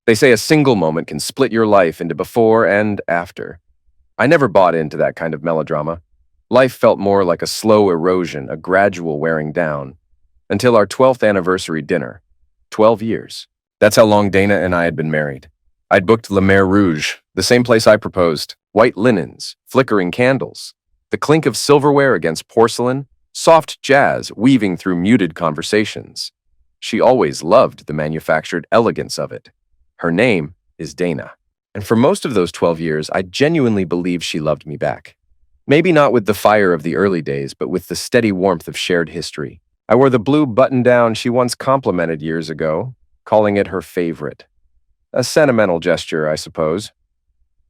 They say a single moment can split your life into before and after. I never bought into that kind of melodrama. Life felt more like a slow erosion, a gradual wearing down, until our 12th anniversary dinner. 12 years. That's how long Dana and I had been married. I'd booked Le Mer Rouge, the same place I proposed. White linens, flickering candles, the clink of silverware against porcelain, soft jazz weaving through muted conversations. She always loved the manufactured elegance of it. Her name is Dana. And for most of those 12 years, I genuinely believed she loved me back. Maybe not with the fire of the early days, but with the steady warmth of shared history. I wore the blue button-down she once complimented years ago, calling it her favorite. A sentimental gesture, I suppose.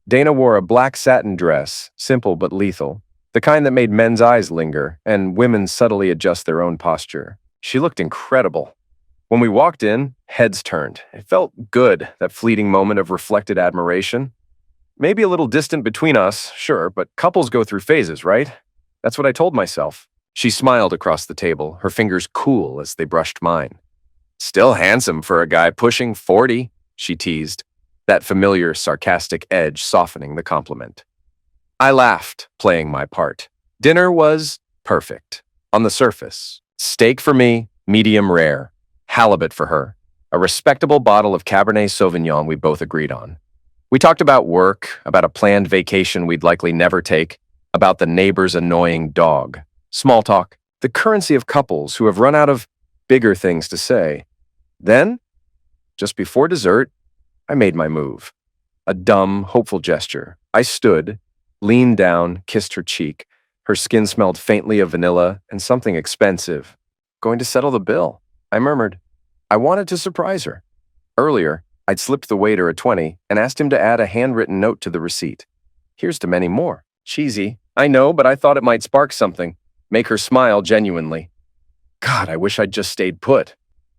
Dana wore a black satin dress, simple but lethal, the kind that made men's eyes linger and women subtly adjust their own posture. She looked incredible. When we walked in, heads turned. It felt good, that fleeting moment of reflected admiration. Maybe a little distant between us, sure, but couples go through phases, right? That's what I told myself. She smiled across the table, her fingers cool as they brushed mine. Still handsome for a guy pushing 40, she teased, that familiar, sarcastic edge softening the compliment. I laughed, playing my part. Dinner was perfect. On the surface. Steak for me, medium rare. Halibut for her. A respectable bottle of Cabernet Sauvignon we both agreed on. We talked about work, about a planned vacation we'd likely never take, about the neighbor's annoying dog. Small talk. The currency of couples who have run out of bigger things to say. Then, just before dessert, I made my move. A dumb, hopeful gesture. I stood, leaned down, kissed her cheek. Her skin smelled faintly of vanilla and something expensive. Going to settle the bill, I murmured. I wanted to surprise her. Earlier, I'd slipped the waiter a 20 and asked him to add a handwritten note to the receipt. Here's to many more. Cheesy, I know, but I thought it might spark something. Make her smile genuinely. God, I wish I'd just stayed put.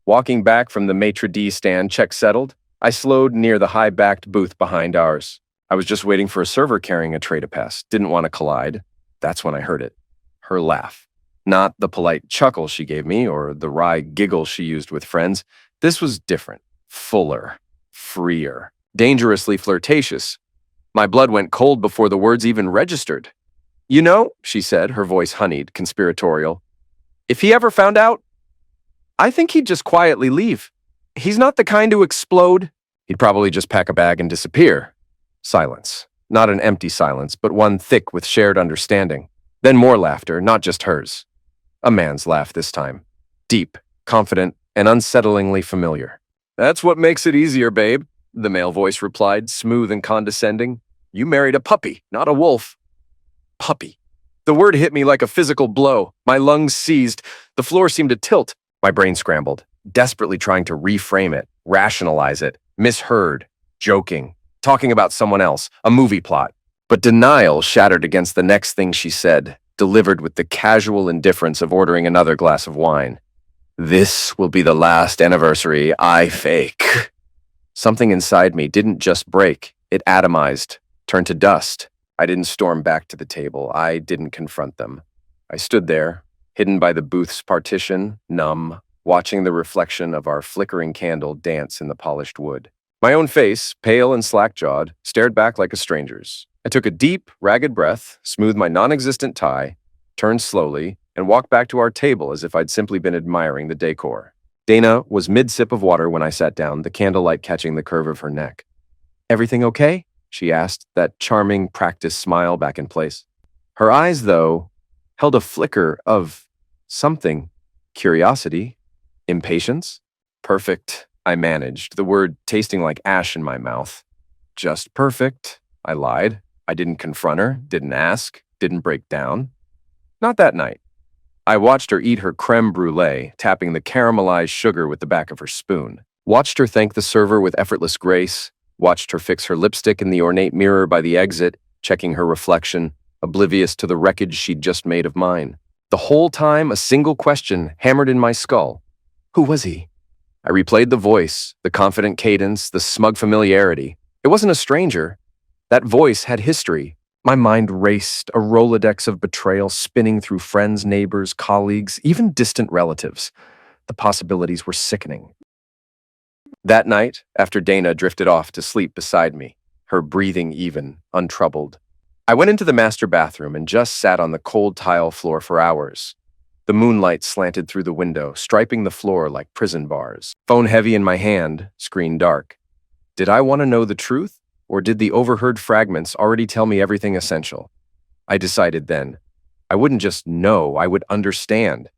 Walking back from the maitre d' stand, check settled, I slowed near the high-backed booth behind ours. I was just waiting for a server carrying a tray to pass. Didn't want to collide. That's when I heard it. Her laugh. Not the polite chuckle she gave me or the wry giggle she used with friends. This was different. Fuller. Freer. Dangerously flirtatious. My blood went cold before the words even registered. You know, she said, her voice honeyed, conspiratorial, if he ever found out, I think he'd just quietly leave. He's not the kind to explode. He'd probably just pack a bag and disappear. Silence. Not an empty silence, but one thick with shared understanding. Then more laughter, not just hers. A man's laugh this time. Deep, confident, and unsettlingly familiar. That's what makes it easier, babe, the male voice replied, smooth and condescending. You married a puppy, not a wolf. Puppy. The word hit me like a physical blow. My lungs seized. The floor seemed to tilt. My brain scrambled, desperately trying to reframe it, rationalize it, misheard, joking, talking about someone else, a movie plot. But denial shattered against the next thing she said, delivered with the casual indifference of ordering another glass of wine. This will be the last anniversary I fake. Something inside me didn't just break, it atomized, turned to dust. I didn't storm back to the table. I didn't confront them. I stood there, hidden by the booth's partition, numb, watching the reflection of our flickering candle dance in the polished wood. My own face, pale and slack-jawed, stared back like a stranger's. I took a deep, ragged breath, smoothed my non-existent tie, turned slowly, and walked back to our table as if I'd simply been admiring the decor. Dana was mid-sip of water when I sat down, the candlelight catching the curve of her neck. Everything okay? She asked, that charming practice smile back in place. Her eyes, though, held a flicker of something. Curiosity? Impatience? Perfect, I managed, the word tasting like ash in my mouth. Just perfect, I lied. I didn't confront her, didn't ask, didn't break down. Not that night. I watched her eat her creme brulee, tapping the caramelized sugar with the back of her spoon. Watched her thank the server with effortless grace. Watched her fix her lipstick in the ornate mirror by the exit, checking her reflection, oblivious to the wreckage she'd just made of mine. The whole time, a single question hammered in my skull. Who was he? I replayed the voice, the confident cadence, the smug familiarity. It wasn't a stranger. That voice had history. My mind raced, a Rolodex of betrayal spinning through friends, neighbors, colleagues, even distant relatives. The possibilities were sickening. That night, after Dana drifted off to sleep beside me, her breathing even, untroubled, I went into the master bathroom and just sat on the cold tile floor for hours. The moonlight slanted through the window, striping the floor like prison bars. Phone heavy in my hand, screen dark. Did I want to know the truth, or did the overheard fragments already tell me everything essential? I decided then. I wouldn't just know, I would understand.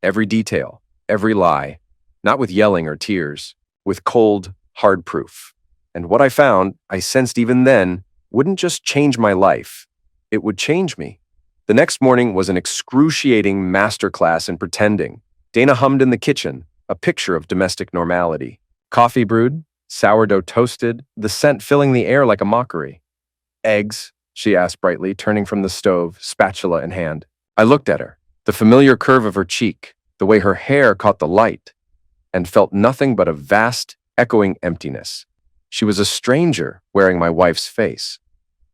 Every detail, every lie, not with yelling or tears, with cold, hard proof. And what I found, I sensed even then, wouldn't just change my life. It would change me. The next morning was an excruciating masterclass in pretending. Dana hummed in the kitchen, a picture of domestic normality. Coffee brewed, sourdough toasted, the scent filling the air like a mockery. Eggs, she asked brightly, turning from the stove, spatula in hand. I looked at her, the familiar curve of her cheek, the way her hair caught the light, and felt nothing but a vast, echoing emptiness. She was a stranger wearing my wife's face.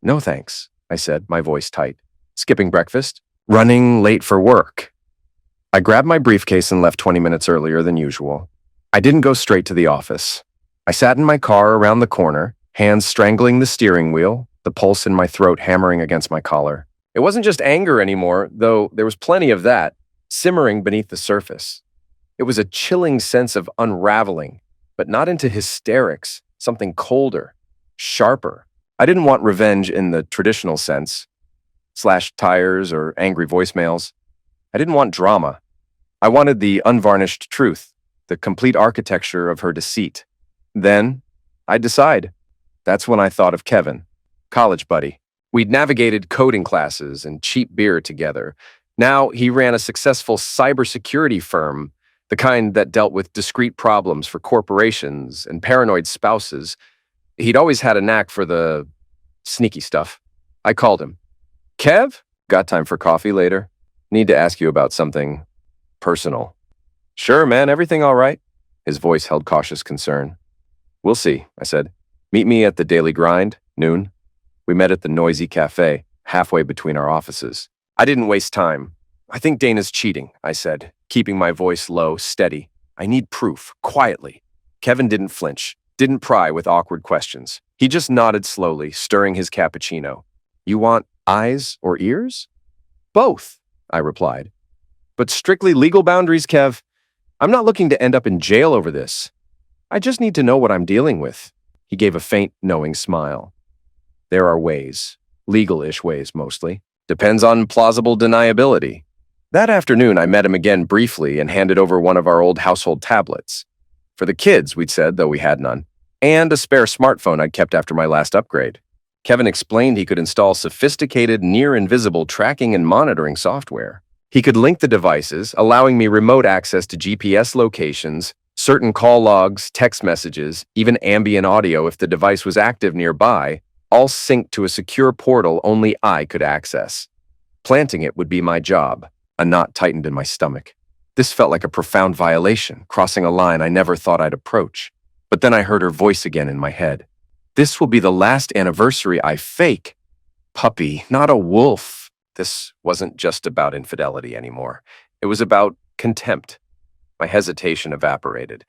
No thanks, I said, my voice tight. Skipping breakfast? Running late for work. I grabbed my briefcase and left 20 minutes earlier than usual. I didn't go straight to the office. I sat in my car around the corner, hands strangling the steering wheel, the pulse in my throat hammering against my collar. It wasn't just anger anymore, though there was plenty of that, simmering beneath the surface. It was a chilling sense of unraveling, but not into hysterics, something colder, sharper. I didn't want revenge in the traditional sense, slashed tires or angry voicemails. I didn't want drama. I wanted the unvarnished truth, the complete architecture of her deceit. Then, I'd decide. That's when I thought of Kevin, college buddy. We'd navigated coding classes and cheap beer together. Now he ran a successful cybersecurity firm, the kind that dealt with discrete problems for corporations and paranoid spouses. He'd always had a knack for the sneaky stuff. I called him. Kev? Got time for coffee later? Need to ask you about something personal. Sure, man, everything all right? His voice held cautious concern. We'll see, I said. Meet me at the Daily Grind, noon. We met at the noisy cafe, halfway between our offices. I didn't waste time. I think Dana's cheating, I said, keeping my voice low, steady. I need proof, quietly. Kevin didn't flinch, didn't pry with awkward questions. He just nodded slowly, stirring his cappuccino. You want eyes or ears? Both, I replied. But strictly legal boundaries, Kev. I'm not looking to end up in jail over this. I just need to know what I'm dealing with. He gave a faint, knowing smile. There are ways, legal-ish ways mostly. Depends on plausible deniability. That afternoon, I met him again briefly and handed over one of our old household tablets. For the kids, we'd said, though we had none. And a spare smartphone I'd kept after my last upgrade. Kevin explained he could install sophisticated, near-invisible tracking and monitoring software. He could link the devices, allowing me remote access to GPS locations, certain call logs, text messages, even ambient audio if the device was active nearby, all synced to a secure portal only I could access. Planting it would be my job. A knot tightened in my stomach. This felt like a profound violation, crossing a line I never thought I'd approach. But then I heard her voice again in my head. This will be the last anniversary I fake. Puppy, not a wolf. This wasn't just about infidelity anymore. It was about contempt. My hesitation evaporated.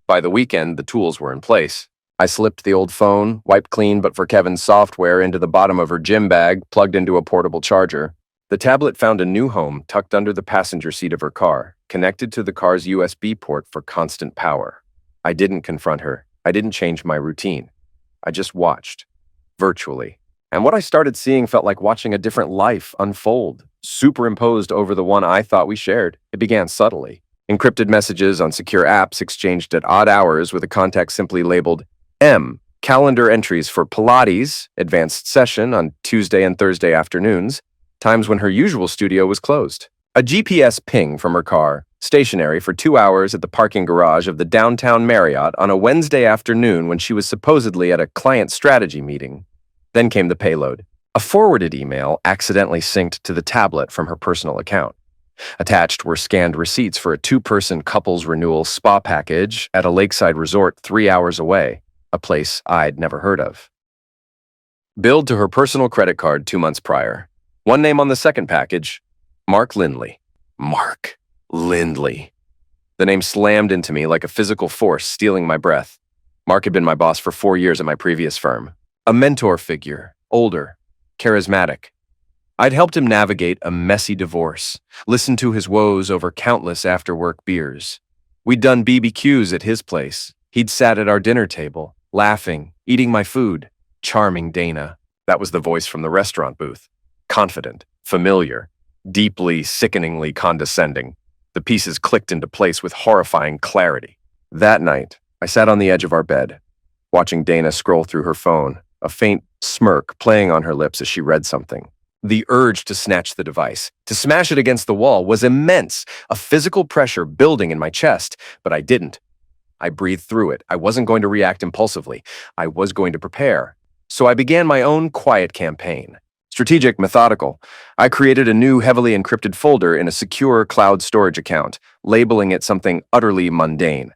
By the weekend, the tools were in place. I slipped the old phone, wiped clean but for Kevin's software, into the bottom of her gym bag, plugged into a portable charger. The tablet found a new home tucked under the passenger seat of her car, connected to the car's USB port for constant power. I didn't confront her. I didn't change my routine. I just watched, virtually. And what I started seeing felt like watching a different life unfold, superimposed over the one I thought we shared. It began subtly. Encrypted messages on secure apps exchanged at odd hours with a contact simply labeled M. Calendar entries for Pilates, advanced session on Tuesday and Thursday afternoons, times when her usual studio was closed. A GPS ping from her car, stationary for 2 hours at the parking garage of the downtown Marriott on a Wednesday afternoon when she was supposedly at a client strategy meeting. Then came the payload. A forwarded email accidentally synced to the tablet from her personal account. Attached were scanned receipts for a 2-person couples renewal spa package at a lakeside resort 3 hours away, a place I'd never heard of. Billed to her personal credit card 2 months prior. One name on the second package, Mark Lindley. Mark Lindley. The name slammed into me like a physical force, stealing my breath. Mark had been my boss for 4 years at my previous firm. A mentor figure, older, charismatic. I'd helped him navigate a messy divorce, listened to his woes over countless after-work beers. We'd done BBQs at his place. He'd sat at our dinner table, laughing, eating my food. Charming Dana. That was the voice from the restaurant booth. Confident, familiar, deeply, sickeningly condescending. The pieces clicked into place with horrifying clarity. That night, I sat on the edge of our bed, watching Dana scroll through her phone, a faint smirk playing on her lips as she read something. The urge to snatch the device, to smash it against the wall, was immense, a physical pressure building in my chest, but I didn't. I breathed through it. I wasn't going to react impulsively. I was going to prepare. So I began my own quiet campaign. Strategic, methodical. I created a new heavily encrypted folder in a secure cloud storage account, labeling it something utterly mundane.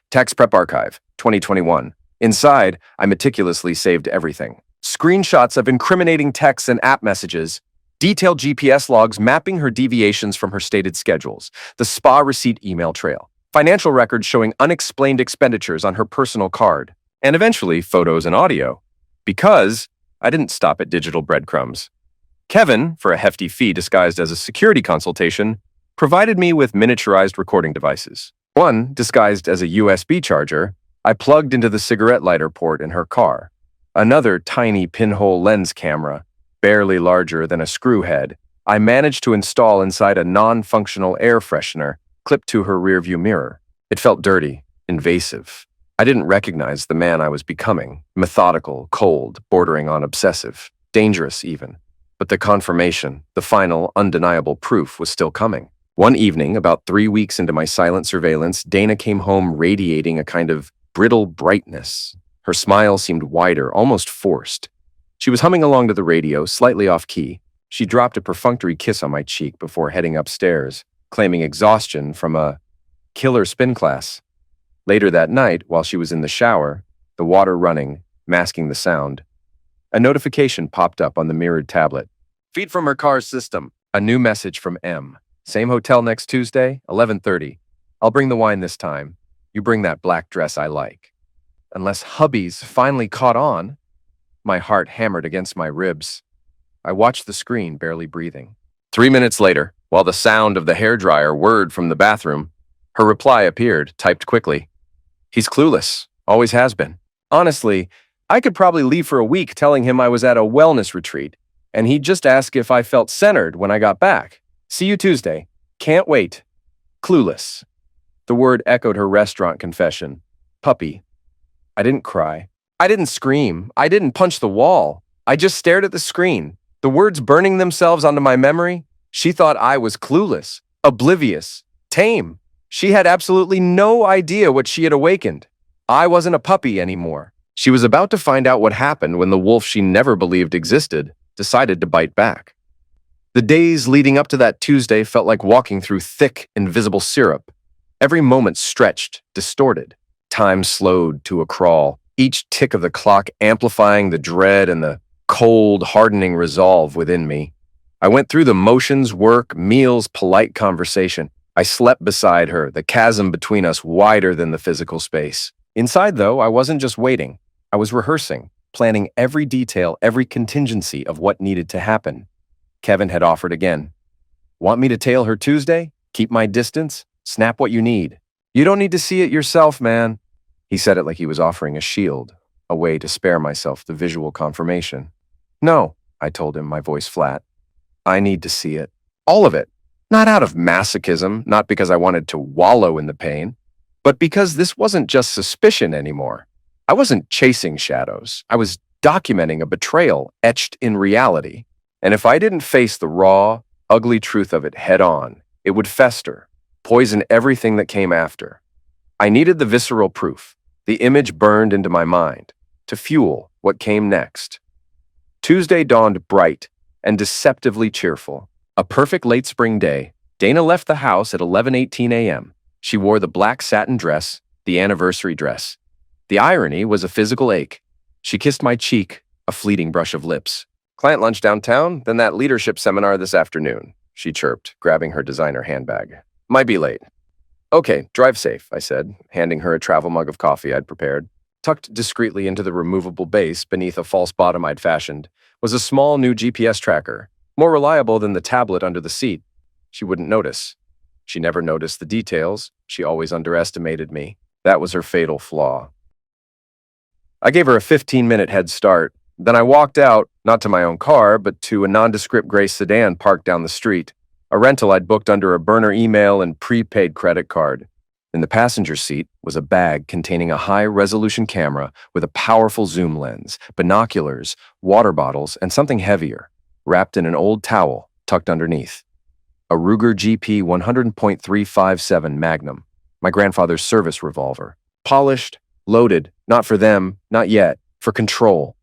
Tax Prep Archive, 2021. Inside, I meticulously saved everything. Screenshots of incriminating texts and app messages, detailed GPS logs mapping her deviations from her stated schedules, the spa receipt email trail, financial records showing unexplained expenditures on her personal card, and eventually photos and audio. Because I didn't stop at digital breadcrumbs. Kevin, for a hefty fee disguised as a security consultation, provided me with miniaturized recording devices. One, disguised as a USB charger, I plugged into the cigarette lighter port in her car. Another tiny pinhole lens camera, barely larger than a screw head, I managed to install inside a non-functional air freshener clipped to her rearview mirror. It felt dirty, invasive. I didn't recognize the man I was becoming, methodical, cold, bordering on obsessive, dangerous even. But the confirmation, the final, undeniable proof was still coming. One evening, about 3 weeks into my silent surveillance, Dana came home radiating a kind of brittle brightness. Her smile seemed wider, almost forced. She was humming along to the radio, slightly off-key. She dropped a perfunctory kiss on my cheek before heading upstairs, claiming exhaustion from a killer spin class. Later that night, while she was in the shower, the water running, masking the sound, a notification popped up on the mirrored tablet. Feed from her car's system. A new message from M. Same hotel next Tuesday, 11:30. I'll bring the wine this time. You bring that black dress I like. Unless hubby's finally caught on. My heart hammered against my ribs. I watched the screen, barely breathing. 3 minutes later, while the sound of the hairdryer whirred from the bathroom, her reply appeared, typed quickly. He's clueless. Always has been. Honestly, I could probably leave for a week telling him I was at a wellness retreat, and he'd just ask if I felt centered when I got back. See you Tuesday. Can't wait. Clueless. The word echoed her restaurant confession. Puppy. I didn't cry. I didn't scream. I didn't punch the wall. I just stared at the screen. The words burning themselves onto my memory. She thought I was clueless, oblivious, tame. She had absolutely no idea what she had awakened. I wasn't a puppy anymore. She was about to find out what happened when the wolf she never believed existed decided to bite back. The days leading up to that Tuesday felt like walking through thick, invisible syrup. Every moment stretched, distorted. Time slowed to a crawl, each tick of the clock amplifying the dread and the cold, hardening resolve within me. I went through the motions, work, meals, polite conversation. I slept beside her, the chasm between us wider than the physical space. Inside, though, I wasn't just waiting. I was rehearsing, planning every detail, every contingency of what needed to happen. Kevin had offered again. Want me to tail her Tuesday? Keep my distance? Snap what you need. You don't need to see it yourself, man. He said it like he was offering a shield, a way to spare myself the visual confirmation. No, I told him, my voice flat. I need to see it. All of it. Not out of masochism, not because I wanted to wallow in the pain, but because this wasn't just suspicion anymore. I wasn't chasing shadows. I was documenting a betrayal etched in reality. And if I didn't face the raw, ugly truth of it head on, it would fester, poison everything that came after. I needed the visceral proof, the image burned into my mind, to fuel what came next. Tuesday dawned bright and deceptively cheerful. A perfect late spring day, Dana left the house at 11:18 a.m. She wore the black satin dress, the anniversary dress. The irony was a physical ache. She kissed my cheek, a fleeting brush of lips. Client lunch downtown, then that leadership seminar this afternoon, she chirped, grabbing her designer handbag. Might be late. Okay, drive safe, I said, handing her a travel mug of coffee I'd prepared. Tucked discreetly into the removable base beneath a false bottom I'd fashioned was a small new GPS tracker, more reliable than the tablet under the seat. She wouldn't notice. She never noticed the details. She always underestimated me. That was her fatal flaw. I gave her a 15-minute head start. Then I walked out, not to my own car, but to a nondescript gray sedan parked down the street, a rental I'd booked under a burner email and prepaid credit card. In the passenger seat was a bag containing a high-resolution camera with a powerful zoom lens, binoculars, water bottles, and something heavier, wrapped in an old towel tucked underneath. A Ruger GP 100.357 Magnum, my grandfather's service revolver. Polished, loaded, not for them, not yet, for control.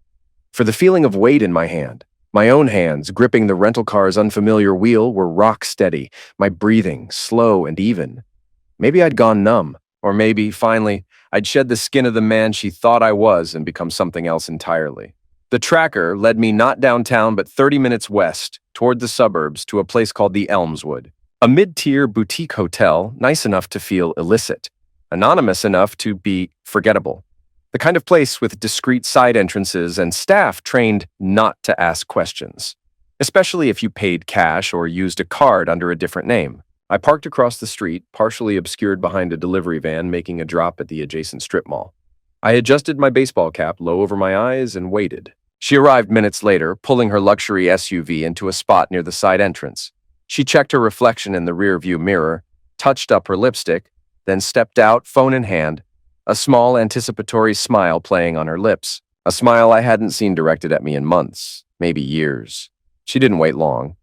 For the feeling of weight in my hand. My own hands, gripping the rental car's unfamiliar wheel, were rock steady, my breathing slow and even. Maybe I'd gone numb, or maybe, finally, I'd shed the skin of the man she thought I was and become something else entirely. The tracker led me not downtown but 30 minutes west, toward the suburbs, to a place called the Elmswood. A mid-tier boutique hotel, nice enough to feel illicit, anonymous enough to be forgettable. The kind of place with discreet side entrances and staff trained not to ask questions, especially if you paid cash or used a card under a different name. I parked across the street, partially obscured behind a delivery van making a drop at the adjacent strip mall. I adjusted my baseball cap low over my eyes and waited. She arrived minutes later, pulling her luxury SUV into a spot near the side entrance. She checked her reflection in the rear-view mirror, touched up her lipstick, then stepped out, phone in hand, a small anticipatory smile playing on her lips, a smile I hadn't seen directed at me in months, maybe years. She didn't wait long.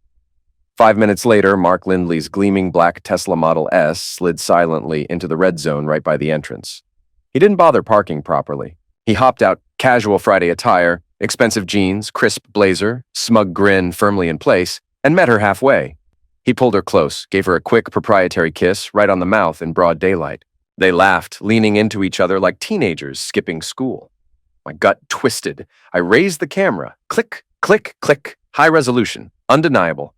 5 minutes later, Mark Lindley's gleaming black Tesla Model S slid silently into the red zone right by the entrance. He didn't bother parking properly. He hopped out, casual Friday attire, expensive jeans, crisp blazer, smug grin firmly in place, and met her halfway. He pulled her close, gave her a quick proprietary kiss right on the mouth in broad daylight. They laughed, leaning into each other like teenagers skipping school. My gut twisted. I raised the camera. Click, click, click. High resolution. Undeniable.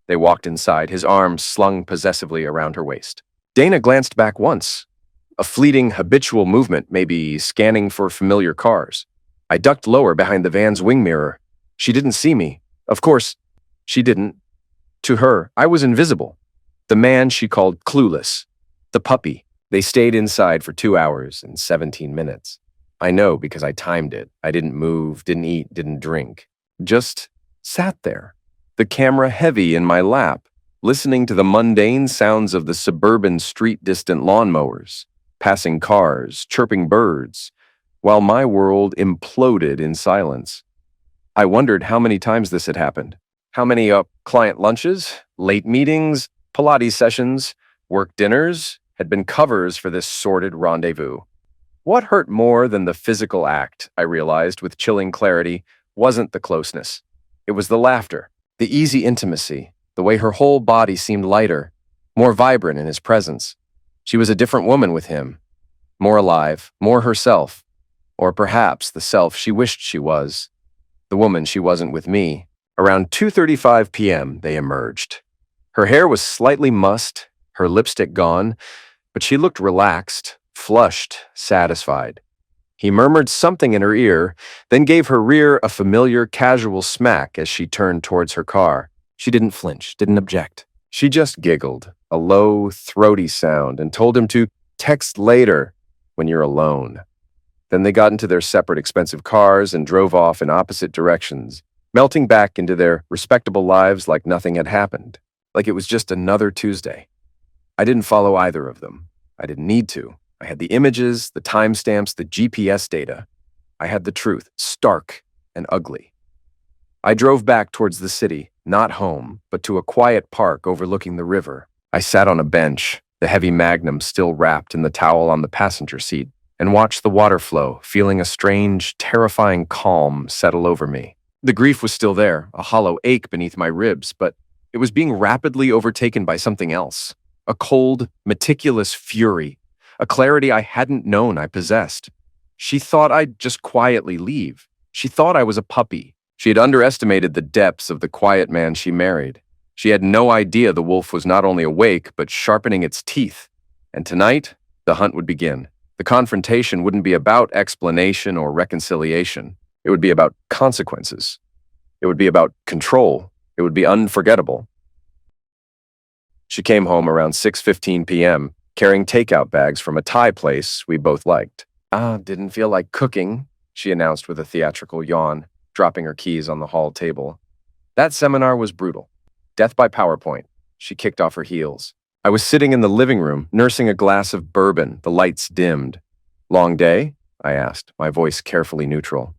They walked inside, his arms slung possessively around her waist. Dana glanced back once. A fleeting, habitual movement, maybe scanning for familiar cars. I ducked lower behind the van's wing mirror. She didn't see me. Of course, she didn't. To her, I was invisible. The man she called clueless. The puppy. They stayed inside for 2 hours and 17 minutes. I know because I timed it. I didn't move, didn't eat, didn't drink. Just sat there. The camera heavy in my lap, listening to the mundane sounds of the suburban street-distant lawnmowers, passing cars, chirping birds, while my world imploded in silence. I wondered how many times this had happened. How many client lunches, late meetings, Pilates sessions, work dinners had been covers for this sordid rendezvous. What hurt more than the physical act, I realized with chilling clarity, wasn't the closeness. It was the laughter. The easy intimacy, the way her whole body seemed lighter, more vibrant in his presence. She was a different woman with him, more alive, more herself, or perhaps the self she wished she was, the woman she wasn't with me. Around 2:35 p.m., they emerged. Her hair was slightly mussed, her lipstick gone, but she looked relaxed, flushed, satisfied. He murmured something in her ear, then gave her rear a familiar, casual smack as she turned towards her car. She didn't flinch, didn't object. She just giggled, a low, throaty sound, and told him to text later when you're alone. Then they got into their separate expensive cars and drove off in opposite directions, melting back into their respectable lives like nothing had happened, like it was just another Tuesday. I didn't follow either of them. I didn't need to. I had the images, the timestamps, the GPS data. I had the truth, stark and ugly. I drove back towards the city, not home, but to a quiet park overlooking the river. I sat on a bench, the heavy Magnum still wrapped in the towel on the passenger seat, and watched the water flow, feeling a strange, terrifying calm settle over me. The grief was still there, a hollow ache beneath my ribs, but it was being rapidly overtaken by something else. A cold, meticulous fury. A clarity I hadn't known I possessed. She thought I'd just quietly leave. She thought I was a puppy. She had underestimated the depths of the quiet man she married. She had no idea the wolf was not only awake, but sharpening its teeth. And tonight, the hunt would begin. The confrontation wouldn't be about explanation or reconciliation. It would be about consequences. It would be about control. It would be unforgettable. She came home around 6:15 p.m., carrying takeout bags from a Thai place we both liked. Didn't feel like cooking, she announced with a theatrical yawn, dropping her keys on the hall table. That seminar was brutal. Death by PowerPoint. She kicked off her heels. I was sitting in the living room, nursing a glass of bourbon, the lights dimmed. Long day? I asked, my voice carefully neutral.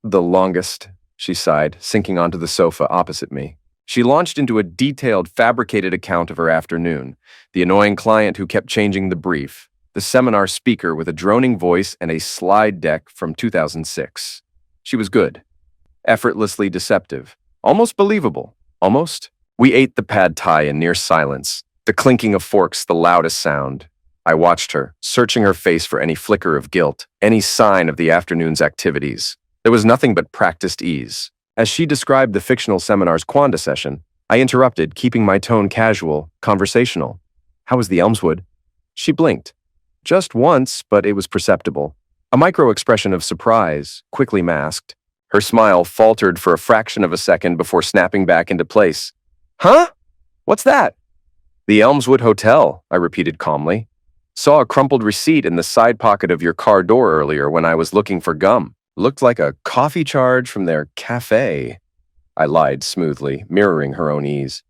The longest, she sighed, sinking onto the sofa opposite me. She launched into a detailed, fabricated account of her afternoon, the annoying client who kept changing the brief, the seminar speaker with a droning voice and a slide deck from 2006. She was good. Effortlessly deceptive. Almost believable. Almost. We ate the pad thai in near silence, the clinking of forks the loudest sound. I watched her, searching her face for any flicker of guilt, any sign of the afternoon's activities. There was nothing but practiced ease. As she described the fictional seminar's Quanda session, I interrupted, keeping my tone casual, conversational. How was the Elmswood? She blinked. Just once, but it was perceptible. A micro-expression of surprise, quickly masked. Her smile faltered for a fraction of a second before snapping back into place. Huh? What's that? The Elmswood Hotel, I repeated calmly. Saw a crumpled receipt in the side pocket of your car door earlier when I was looking for gum. Looked like a coffee charge from their cafe. I lied smoothly, mirroring her own ease.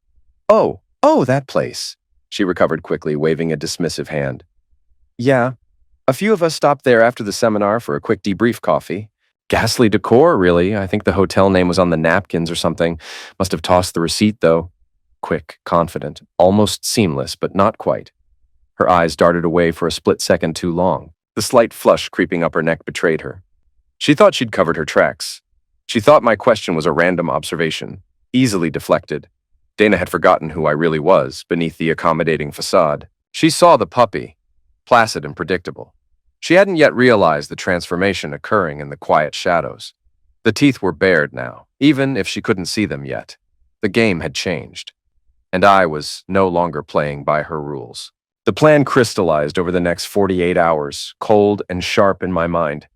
Oh, that place. She recovered quickly, waving a dismissive hand. Yeah, a few of us stopped there after the seminar for a quick debrief coffee. Ghastly decor, really. I think the hotel name was on the napkins or something. Must have tossed the receipt, though. Quick, confident, almost seamless, but not quite. Her eyes darted away for a split second too long. The slight flush creeping up her neck betrayed her. She thought she'd covered her tracks. She thought my question was a random observation, easily deflected. Dana had forgotten who I really was beneath the accommodating facade. She saw the puppy, placid and predictable. She hadn't yet realized the transformation occurring in the quiet shadows. The teeth were bared now, even if she couldn't see them yet. The game had changed, and I was no longer playing by her rules. The plan crystallized over the next 48 hours, cold and sharp in my mind.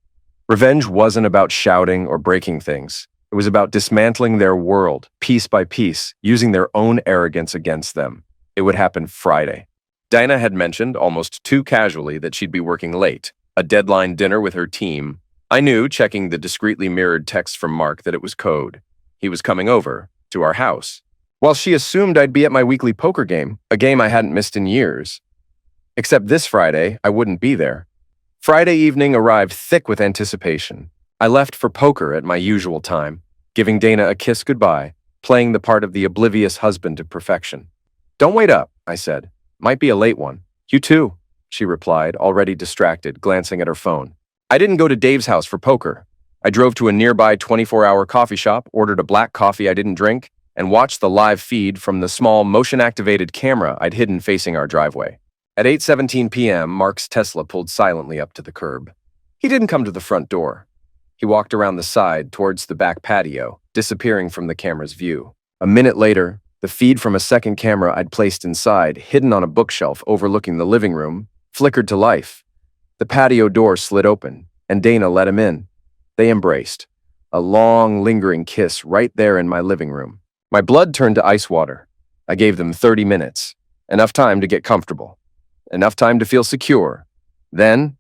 Revenge wasn't about shouting or breaking things. It was about dismantling their world, piece by piece, using their own arrogance against them. It would happen Friday. Dinah had mentioned, almost too casually, that she'd be working late, a deadline dinner with her team. I knew, checking the discreetly mirrored text from Mark, that it was code. He was coming over, to our house. While she assumed I'd be at my weekly poker game, a game I hadn't missed in years. Except this Friday, I wouldn't be there. Friday evening arrived thick with anticipation. I left for poker at my usual time, giving Dana a kiss goodbye, playing the part of the oblivious husband to perfection. Don't wait up, I said. Might be a late one. You too, she replied, already distracted, glancing at her phone. I didn't go to Dave's house for poker. I drove to a nearby 24-hour coffee shop, ordered a black coffee I didn't drink, and watched the live feed from the small motion-activated camera I'd hidden facing our driveway. At 8:17 p.m., Mark's Tesla pulled silently up to the curb. He didn't come to the front door. He walked around the side towards the back patio, disappearing from the camera's view. A minute later, the feed from a second camera I'd placed inside, hidden on a bookshelf overlooking the living room, flickered to life. The patio door slid open, and Dana let him in. They embraced. A long, lingering kiss right there in my living room. My blood turned to ice water. I gave them 30 minutes. Enough time to get comfortable. Enough time to feel secure. Then,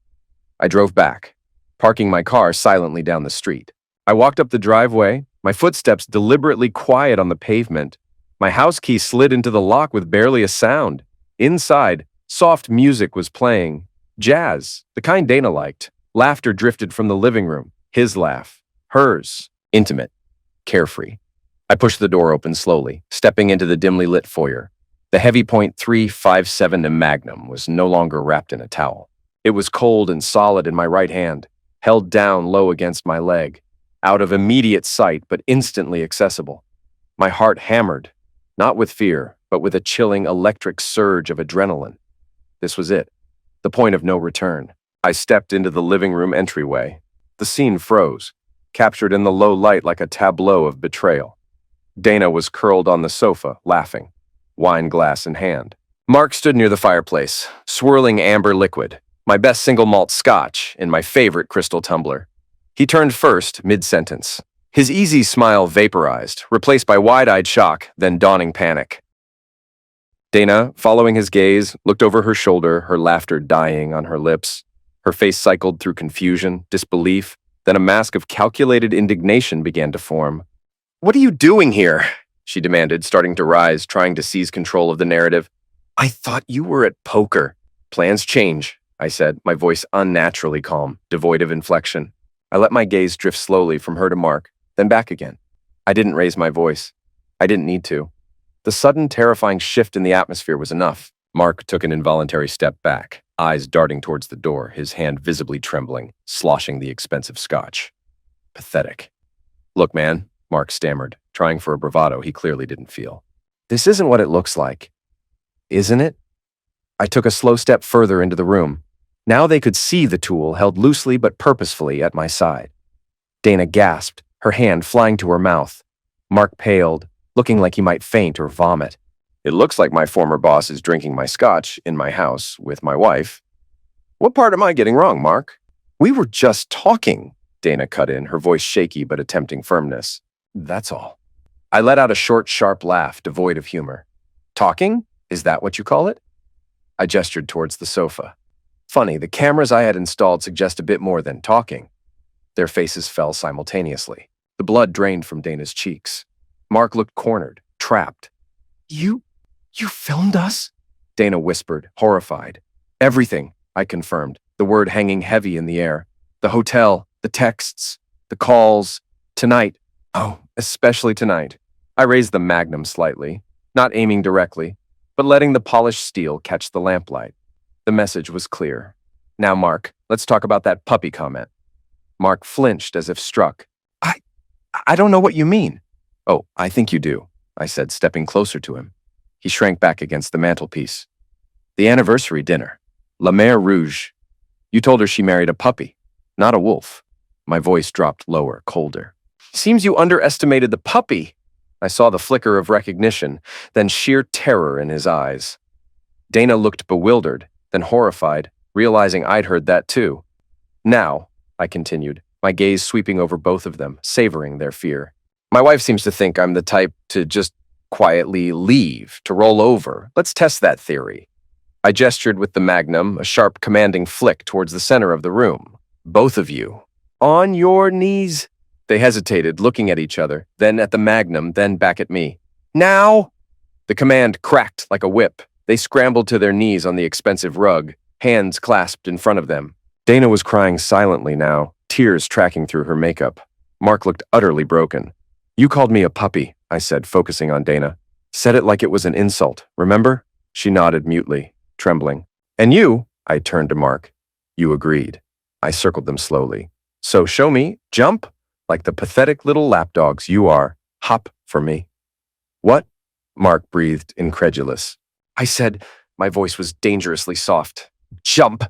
I drove back, parking my car silently down the street. I walked up the driveway, my footsteps deliberately quiet on the pavement. My house key slid into the lock with barely a sound. Inside, soft music was playing. Jazz, the kind Dana liked. Laughter drifted from the living room. His laugh. Hers. Intimate. Carefree. I pushed the door open slowly, stepping into the dimly lit foyer. The heavy .357 Magnum was no longer wrapped in a towel. It was cold and solid in my right hand, held down low against my leg, out of immediate sight but instantly accessible. My heart hammered, not with fear, but with a chilling electric surge of adrenaline. This was it, the point of no return. I stepped into the living room entryway. The scene froze, captured in the low light like a tableau of betrayal. Dana was curled on the sofa, laughing, wine glass in hand. Mark stood near the fireplace, swirling amber liquid, My best single malt scotch in my favorite crystal tumbler. He turned first, mid-sentence. His easy smile vaporized, replaced by wide-eyed shock, then dawning panic. Dana, following his gaze, looked over her shoulder, her laughter dying on her lips. Her face cycled through confusion, disbelief, then a mask of calculated indignation began to form. "What are you doing here?" she demanded, starting to rise, trying to seize control of the narrative. "I thought you were at poker." "Plans change," I said, my voice unnaturally calm, devoid of inflection. I let my gaze drift slowly from her to Mark, then back again. I didn't raise my voice. I didn't need to. The sudden, terrifying shift in the atmosphere was enough. Mark took an involuntary step back, eyes darting towards the door, his hand visibly trembling, sloshing the expensive scotch. Pathetic. "Look, man," Mark stammered, trying for a bravado he clearly didn't feel. "This isn't what it looks like." "Isn't it?" I took a slow step further into the room. Now they could see the tool held loosely but purposefully at my side. Dana gasped, her hand flying to her mouth. Mark paled, looking like he might faint or vomit. "It looks like my former boss is drinking my scotch in my house with my wife." "What part am I getting wrong, Mark?" "We were just talking," Dana cut in, her voice shaky but attempting firmness. "That's all." I let out a short, sharp laugh, devoid of humor. "Talking? Is that what you call it?" I gestured towards the sofa. Funny, the cameras I had installed suggest a bit more than talking. Their faces fell simultaneously. The blood drained from Dana's cheeks. Mark looked cornered, trapped. You filmed us?" Dana whispered, horrified. "Everything," I confirmed, the word hanging heavy in the air. "The hotel, the texts, the calls, tonight. Oh, especially tonight." I raised the magnum slightly, not aiming directly, but letting the polished steel catch the lamplight. The message was clear. "Now, Mark, let's talk about that puppy comment." Mark flinched as if struck. I don't know what you mean." "Oh, I think you do," I said, stepping closer to him. He shrank back against the mantelpiece. "The anniversary dinner. La Mer Rouge. You told her she married a puppy, not a wolf." My voice dropped lower, colder. "Seems you underestimated the puppy." I saw the flicker of recognition, then sheer terror in his eyes. Dana looked bewildered, then horrified, realizing I'd heard that too. "Now," I continued, my gaze sweeping over both of them, savoring their fear. "My wife seems to think I'm the type to just quietly leave, to roll over. Let's test that theory." I gestured with the magnum, a sharp, commanding flick towards the center of the room. "Both of you. On your knees." They hesitated, looking at each other, then at the magnum, then back at me. "Now!" The command cracked like a whip. They scrambled to their knees on the expensive rug, hands clasped in front of them. Dana was crying silently now, tears tracking through her makeup. Mark looked utterly broken. "You called me a puppy," I said, focusing on Dana. "Said it like it was an insult, remember?" She nodded mutely, trembling. "And you?" I turned to Mark. "You agreed." I circled them slowly. "So show me, jump, like the pathetic little lapdogs you are. Hop for me." "What?" Mark breathed, incredulous. I said, my voice was dangerously soft. "Jump!"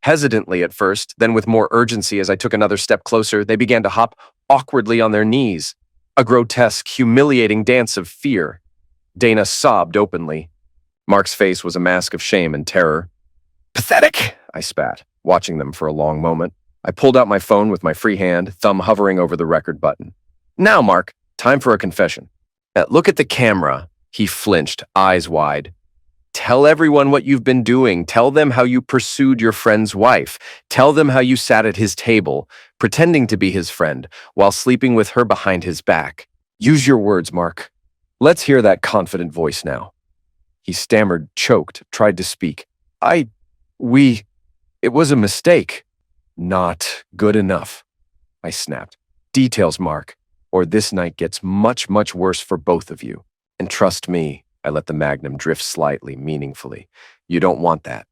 Hesitantly at first, then with more urgency as I took another step closer, they began to hop awkwardly on their knees. A grotesque, humiliating dance of fear. Dana sobbed openly. Mark's face was a mask of shame and terror. "Pathetic!" I spat, watching them for a long moment. I pulled out my phone with my free hand, thumb hovering over the record button. "Now, Mark, time for a confession." "Look at the camera." He flinched, eyes wide. "Tell everyone what you've been doing. Tell them how you pursued your friend's wife. Tell them how you sat at his table, pretending to be his friend, while sleeping with her behind his back. Use your words, Mark. Let's hear that confident voice now." He stammered, choked, tried to speak. It was a mistake." "Not good enough," I snapped. "Details, Mark, or this night gets much, much worse for both of you. And trust me," I let the magnum drift slightly, meaningfully, "you don't want that."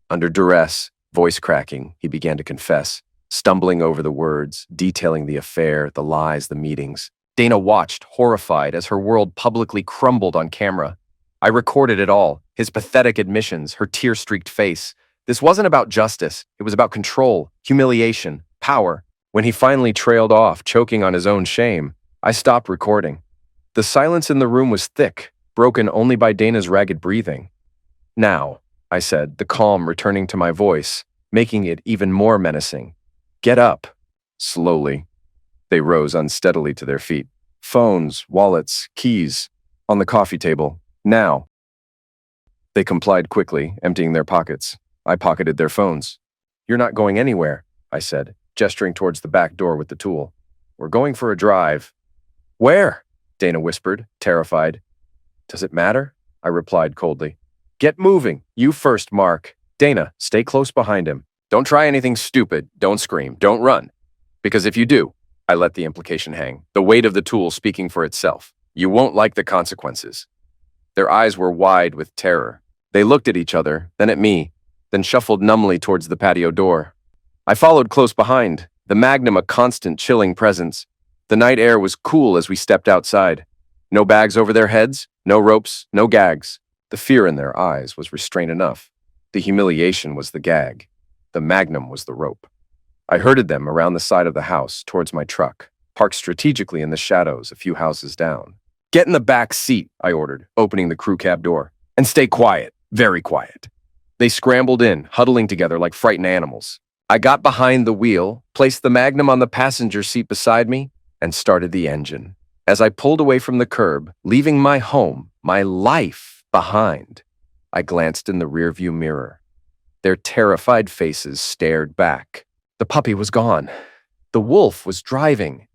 Under duress, voice cracking, he began to confess, stumbling over the words, detailing the affair, the lies, the meetings. Dana watched, horrified, as her world publicly crumbled on camera. I recorded it all, his pathetic admissions, her tear-streaked face. This wasn't about justice. It was about control, humiliation, power. When he finally trailed off, choking on his own shame, I stopped recording. The silence in the room was thick, broken only by Dana's ragged breathing. "Now," I said, the calm returning to my voice, making it even more menacing. Get up. Slowly. They rose unsteadily to their feet. Phones, wallets, keys. On the coffee table. Now. They complied quickly, emptying their pockets. I pocketed their phones. You're not going anywhere, I said, gesturing towards the back door with the tool. We're going for a drive. Where? Dana whispered, terrified. Does it matter? I replied coldly. Get moving. You first, Mark. Dana, stay close behind him. Don't try anything stupid. Don't scream. Don't run. Because if you do, I let the implication hang, the weight of the tool speaking for itself. You won't like the consequences. Their eyes were wide with terror. They looked at each other, then at me, then shuffled numbly towards the patio door. I followed close behind, the Magnum a constant chilling presence. The night air was cool as we stepped outside. No bags over their heads, no ropes, no gags. The fear in their eyes was restraint enough. The humiliation was the gag. The Magnum was the rope. I herded them around the side of the house towards my truck, parked strategically in the shadows a few houses down. Get in the back seat, I ordered, opening the crew cab door. And stay quiet, very quiet. They scrambled in, huddling together like frightened animals. I got behind the wheel, placed the Magnum on the passenger seat beside me, and started the engine. As I pulled away from the curb, leaving my home, my life behind, I glanced in the rearview mirror. Their terrified faces stared back. The puppy was gone. The wolf was driving.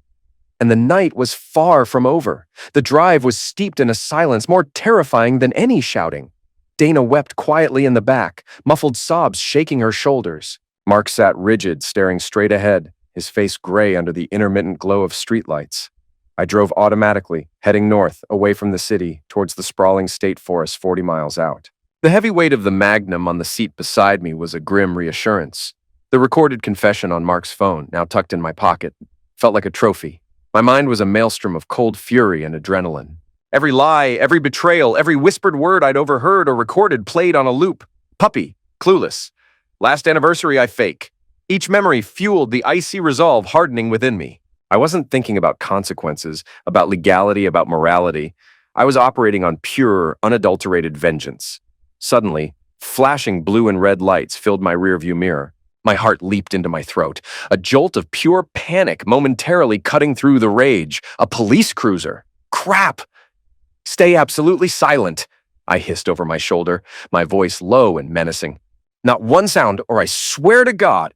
And the night was far from over. The drive was steeped in a silence more terrifying than any shouting. Dana wept quietly in the back, muffled sobs shaking her shoulders. Mark sat rigid, staring straight ahead, his face gray under the intermittent glow of streetlights. I drove automatically, heading north, away from the city, towards the sprawling state forest 40 miles out. The heavy weight of the Magnum on the seat beside me was a grim reassurance. The recorded confession on Mark's phone, now tucked in my pocket, felt like a trophy. My mind was a maelstrom of cold fury and adrenaline. Every lie, every betrayal, every whispered word I'd overheard or recorded played on a loop. Puppy, clueless. Last anniversary, I fake. Each memory fueled the icy resolve hardening within me. I wasn't thinking about consequences, about legality, about morality. I was operating on pure, unadulterated vengeance. Suddenly, flashing blue and red lights filled my rearview mirror. My heart leaped into my throat, a jolt of pure panic momentarily cutting through the rage. A police cruiser. Crap! Stay absolutely silent, I hissed over my shoulder, my voice low and menacing. Not one sound, or I swear to God.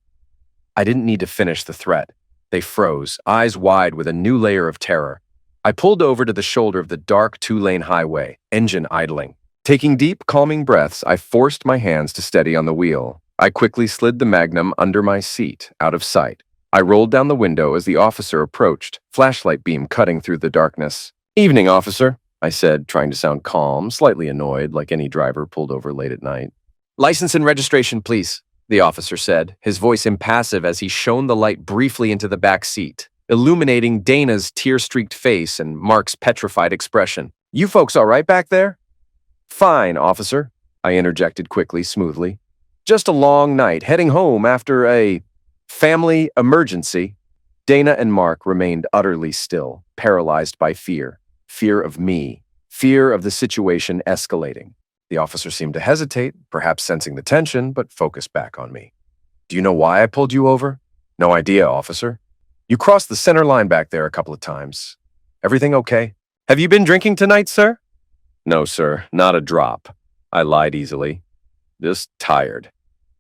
I didn't need to finish the threat. They froze, eyes wide with a new layer of terror. I pulled over to the shoulder of the dark two-lane highway, engine idling. Taking deep, calming breaths, I forced my hands to steady on the wheel. I quickly slid the Magnum under my seat, out of sight. I rolled down the window as the officer approached, flashlight beam cutting through the darkness. Evening, officer, I said, trying to sound calm, slightly annoyed, like any driver pulled over late at night. License and registration, please, the officer said, his voice impassive as he shone the light briefly into the back seat, illuminating Dana's tear-streaked face and Mark's petrified expression. You folks all right back there? Fine, officer, I interjected quickly, smoothly. Just a long night, heading home after a family emergency. Dana and Mark remained utterly still, paralyzed by fear. Fear of me. Fear of the situation escalating. The officer seemed to hesitate, perhaps sensing the tension, but focused back on me. Do you know why I pulled you over? No idea, officer. You crossed the center line back there a couple of times. Everything okay? Have you been drinking tonight, sir? No, sir, not a drop. I lied easily. Just tired.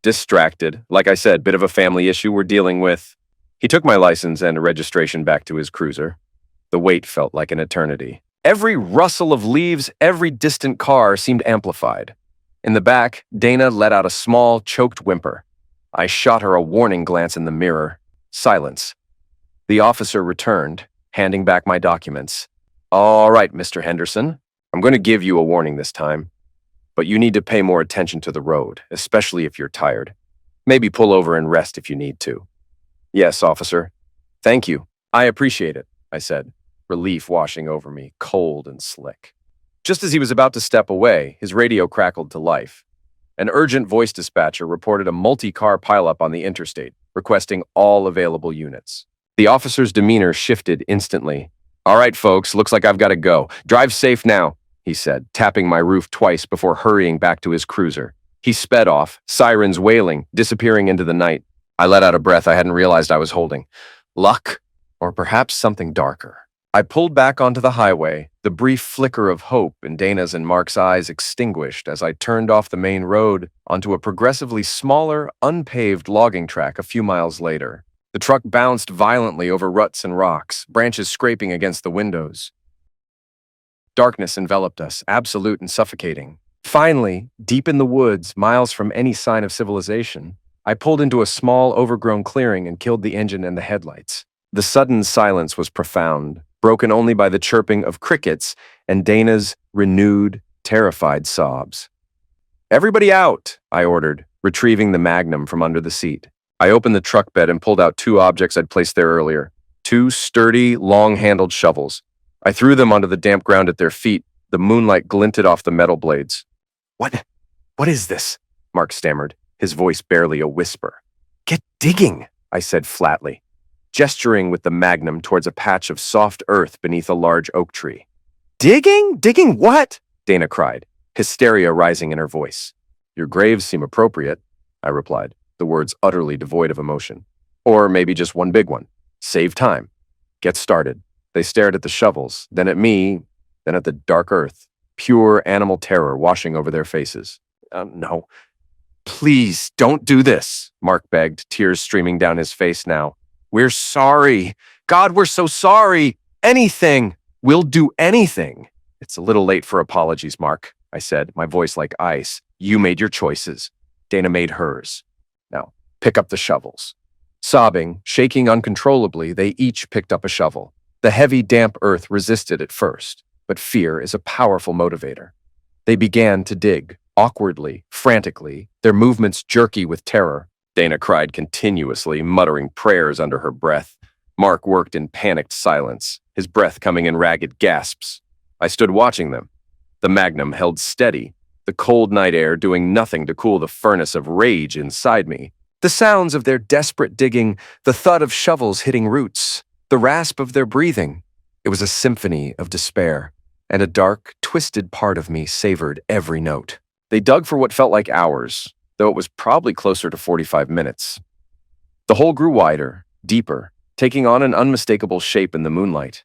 Distracted. Like I said, bit of a family issue we're dealing with. He took my license and registration back to his cruiser. The wait felt like an eternity. Every rustle of leaves, every distant car seemed amplified. In the back, Dana let out a small, choked whimper. I shot her a warning glance in the mirror. Silence. The officer returned, handing back my documents. All right, Mr. Henderson. I'm going to give you a warning this time. But you need to pay more attention to the road, especially if you're tired. Maybe pull over and rest if you need to. Yes, officer. Thank you. I appreciate it, I said, relief washing over me, cold and slick. Just as he was about to step away, his radio crackled to life. An urgent voice dispatcher reported a multi-car pileup on the interstate, requesting all available units. The officer's demeanor shifted instantly. All right, folks, looks like I've got to go. Drive safe now, he said, tapping my roof twice before hurrying back to his cruiser. He sped off, sirens wailing, disappearing into the night. I let out a breath I hadn't realized I was holding. Luck? Or perhaps something darker. I pulled back onto the highway, the brief flicker of hope in Dana's and Mark's eyes extinguished as I turned off the main road onto a progressively smaller, unpaved logging track a few miles later. The truck bounced violently over ruts and rocks, branches scraping against the windows. Darkness enveloped us, absolute and suffocating. Finally, deep in the woods, miles from any sign of civilization, I pulled into a small, overgrown clearing and killed the engine and the headlights. The sudden silence was profound, broken only by the chirping of crickets and Dana's renewed, terrified sobs. "Everybody out," I ordered, retrieving the Magnum from under the seat. I opened the truck bed and pulled out two objects I'd placed there earlier, two sturdy, long-handled shovels. I threw them onto the damp ground at their feet. The moonlight glinted off the metal blades. What is this?" Mark stammered, his voice barely a whisper. "Get digging," I said flatly, gesturing with the Magnum towards a patch of soft earth beneath a large oak tree. "Digging? Digging what?" Dana cried, hysteria rising in her voice. "Your graves seem appropriate," I replied, the words utterly devoid of emotion. "Or maybe just one big one. Save time. Get started." They stared at the shovels, then at me, then at the dark earth, pure animal terror washing over their faces. "No. Please, don't do this," Mark begged, tears streaming down his face now. "We're sorry. God, we're so sorry. Anything. We'll do anything." "It's a little late for apologies, Mark," I said, my voice like ice. "You made your choices. Dana made hers. Now, pick up the shovels." Sobbing, shaking uncontrollably, they each picked up a shovel. The heavy, damp earth resisted at first, but fear is a powerful motivator. They began to dig, awkwardly, frantically, their movements jerky with terror. Dana cried continuously, muttering prayers under her breath. Mark worked in panicked silence, his breath coming in ragged gasps. I stood watching them. The Magnum held steady, the cold night air doing nothing to cool the furnace of rage inside me. The sounds of their desperate digging, the thud of shovels hitting roots, the rasp of their breathing. It was a symphony of despair, and a dark, twisted part of me savored every note. They dug for what felt like hours, though it was probably closer to 45 minutes. The hole grew wider, deeper, taking on an unmistakable shape in the moonlight.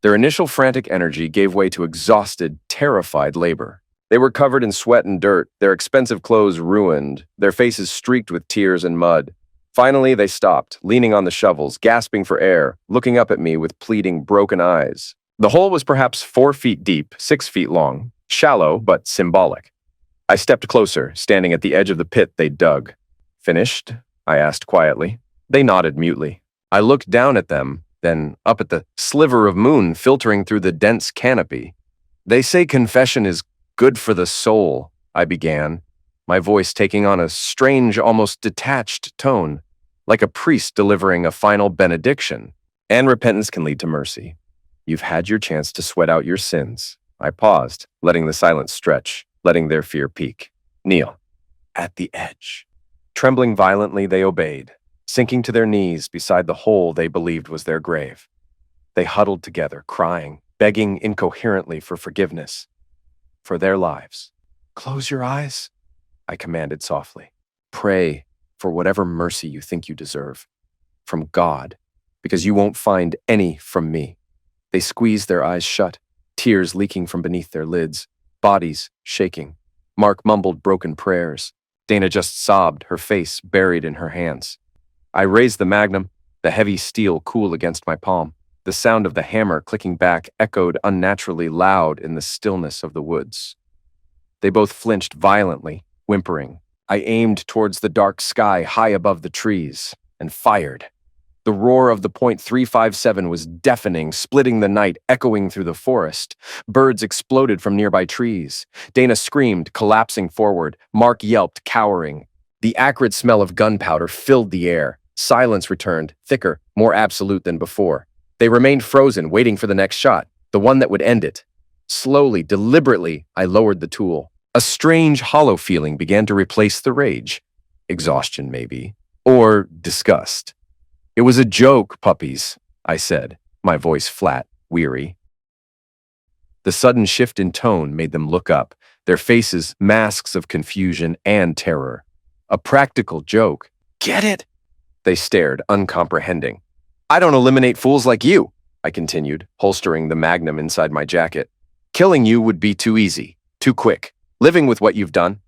Their initial frantic energy gave way to exhausted, terrified labor. They were covered in sweat and dirt, their expensive clothes ruined, their faces streaked with tears and mud. Finally, they stopped, leaning on the shovels, gasping for air, looking up at me with pleading, broken eyes. The hole was perhaps 4 feet deep, 6 feet long, shallow but symbolic. I stepped closer, standing at the edge of the pit they'd dug. "Finished?" I asked quietly. They nodded mutely. I looked down at them, then up at the sliver of moon filtering through the dense canopy. "They say confession is good for the soul," I began, my voice taking on a strange, almost detached tone, like a priest delivering a final benediction. "And repentance can lead to mercy. You've had your chance to sweat out your sins." I paused, letting the silence stretch, letting their fear peak. "Kneel." At the edge. Trembling violently, they obeyed, sinking to their knees beside the hole they believed was their grave. They huddled together, crying, begging incoherently for forgiveness, for their lives. "Close your eyes," I commanded softly. "Pray for whatever mercy you think you deserve. From God, because you won't find any from me." They squeezed their eyes shut, tears leaking from beneath their lids, bodies shaking. Mark mumbled broken prayers. Dana just sobbed, her face buried in her hands. I raised the Magnum, the heavy steel cool against my palm. The sound of the hammer clicking back echoed unnaturally loud in the stillness of the woods. They both flinched violently, whimpering. I aimed towards the dark sky high above the trees and fired. The roar of the .357 was deafening, splitting the night, echoing through the forest. Birds exploded from nearby trees. Dana screamed, collapsing forward. Mark yelped, cowering. The acrid smell of gunpowder filled the air. Silence returned, thicker, more absolute than before. They remained frozen, waiting for the next shot, the one that would end it. Slowly, deliberately, I lowered the tool. A strange, hollow feeling began to replace the rage. Exhaustion, maybe. Or disgust. "It was a joke, puppies," I said, my voice flat, weary. The sudden shift in tone made them look up, their faces masks of confusion and terror. A practical joke. Get it? They stared, uncomprehending. I don't eliminate fools like you, I continued, holstering the magnum inside my jacket. Killing you would be too easy, too quick. Living with what you've done,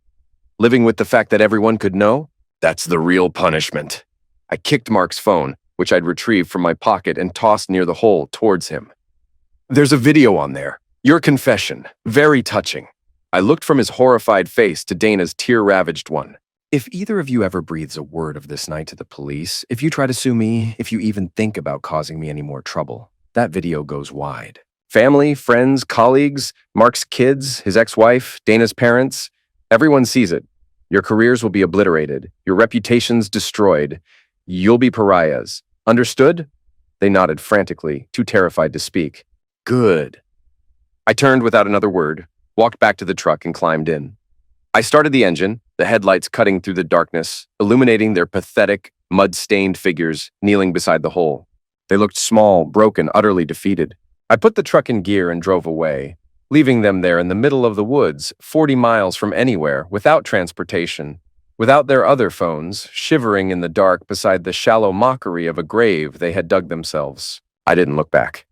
living with the fact that everyone could know, that's the real punishment. I kicked Mark's phone, which I'd retrieved from my pocket and tossed near the hole towards him. There's a video on there. Your confession. Very touching. I looked from his horrified face to Dana's tear-ravaged one. If either of you ever breathes a word of this night to the police, if you try to sue me, if you even think about causing me any more trouble, that video goes wide. Family, friends, colleagues, Mark's kids, his ex-wife, Dana's parents, everyone sees it. Your careers will be obliterated. Your reputations destroyed. You'll be pariahs. Understood? They nodded frantically, too terrified to speak. Good. I turned without another word, walked back to the truck and climbed in. I started the engine, the headlights cutting through the darkness, illuminating their pathetic, mud-stained figures kneeling beside the hole. They looked small, broken, utterly defeated. I put the truck in gear and drove away, leaving them there in the middle of the woods, 40 miles from anywhere, without transportation, without their other phones, shivering in the dark beside the shallow mockery of a grave they had dug themselves. I didn't look back.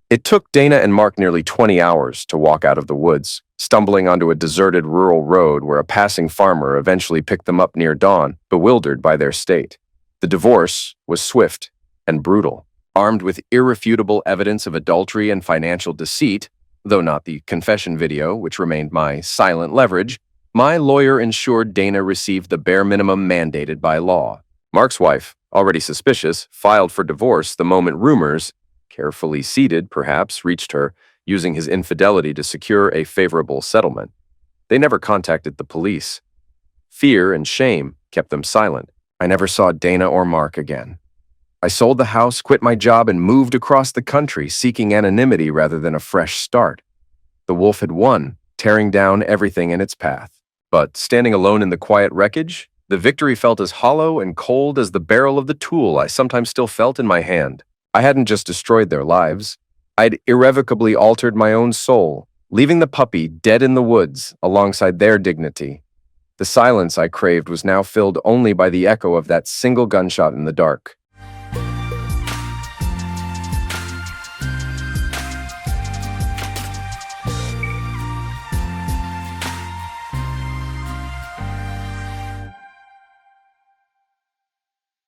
It took Dana and Mark nearly 20 hours to walk out of the woods, stumbling onto a deserted rural road where a passing farmer eventually picked them up near dawn, bewildered by their state. The divorce was swift and brutal. Armed with irrefutable evidence of adultery and financial deceit, though not the confession video, which remained my silent leverage, my lawyer ensured Dana received the bare minimum mandated by law. Mark's wife, already suspicious, filed for divorce the moment rumors, carefully seeded perhaps, reached her, using his infidelity to secure a favorable settlement. They never contacted the police. Fear and shame kept them silent. I never saw Dana or Mark again. I sold the house, quit my job, and moved across the country, seeking anonymity rather than a fresh start. The wolf had won, tearing down everything in its path. But standing alone in the quiet wreckage, the victory felt as hollow and cold as the barrel of the tool I sometimes still felt in my hand. I hadn't just destroyed their lives. I'd irrevocably altered my own soul, leaving the puppy dead in the woods alongside their dignity. The silence I craved was now filled only by the echo of that single gunshot in the dark.